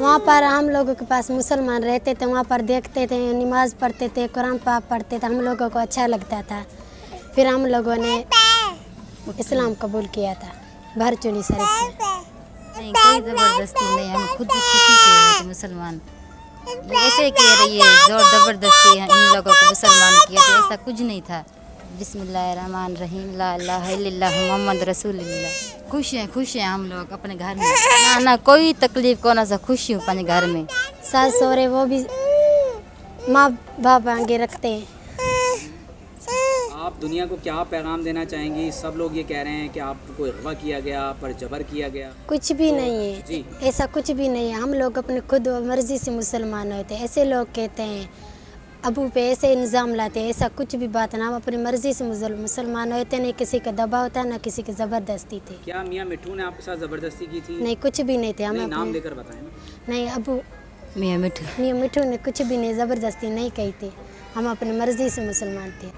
वहाँ पर हम लोगों के पास मुसलमान रहते थे, वहाँ पर देखते थे, नमाज़ पढ़ते थे, कुरान पाक पढ़ते थे, हम लोगों को अच्छा लगता था। फिर हम लोगों ने इस्लाम कबूल किया था भरचुनी शरीफ में। नहीं, कोई ज़बरदस्ती नहीं, हम खुद खुशी से हुए थे मुसलमान। ये ऐसे कह रही है जोर ज़बरदस्ती इन लोगों को मुसलमान किया, तो ऐसा कुछ नहीं था। बिस्मिल्लाहिर्रहमानिर्रहीम, ला इलाहा इल्लल्लाह मुहम्मद रसूलुल्लाह। खुश हैं हम लोग अपने घर में, ना कोई तकलीफ को ना सा, खुश हूँ अपने घर में। सास सहुरे वो भी माँ बाप आगे रखते हैं। आप दुनिया को क्या पैगाम देना चाहेंगी? सब लोग ये कह रहे हैं कि आपको अगवा किया गया, पर जबर किया गया। कुछ भी नहीं जी। है, ऐसा कुछ भी नहीं है। हम लोग अपने खुद मर्जी से मुसलमान होते हैं। ऐसे लोग कहते हैं अबू पे ऐसे निज़ाम लाते हैं, ऐसा कुछ भी बात ना। हम अपनी मर्जी से मुसलमान होते, नहीं किसी का दबाव था, ना किसी की ज़बरदस्ती थी। क्या मियाँ मिठू ने आपके साथ ज़बरदस्ती की थी? नहीं, कुछ भी नहीं थे। हम नहीं, नाम अपने लेकर बताएं ना। नहीं, अबू मियाँ मिठू मियाँ मिठू ने कुछ भी नहीं, ज़बरदस्ती नहीं कही थी। हम अपनी मर्जी से मुसलमान थे।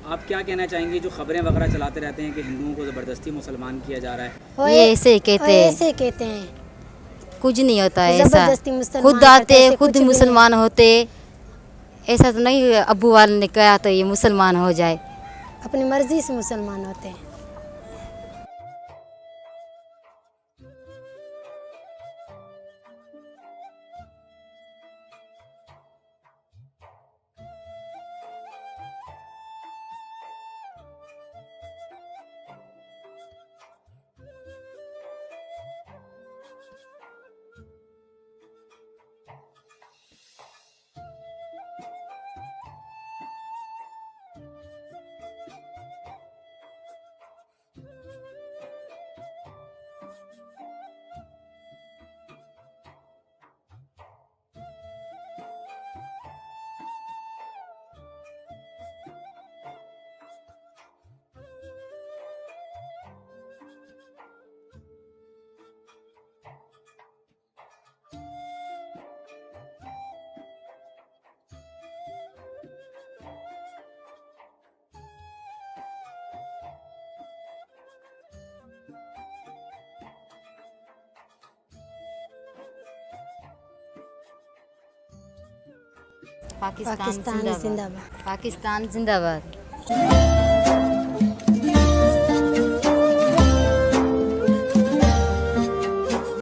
आप क्या कहना चाहेंगी जो खबरें वगैरह चलाते रहते हैं कि हिंदुओं को ज़बरदस्ती मुसलमान किया जा रहा है? ये ऐसे ही कहते हैं, ऐसे कहते हैं, कुछ नहीं होता है ऐसा। ज़बरदस्ती मुसलमान खुद करते आते, ऐसे खुद कुछ भी नहीं। मुसलमान होते, ऐसा तो नहीं अबू वाले ने कहा तो ये मुसलमान हो जाए। अपनी मर्जी से मुसलमान होते हैं। पाकिस्तान पाकिस्तान जिंदाबाद। जिंदाबाद। पाकिस्तान जिंदाबाद।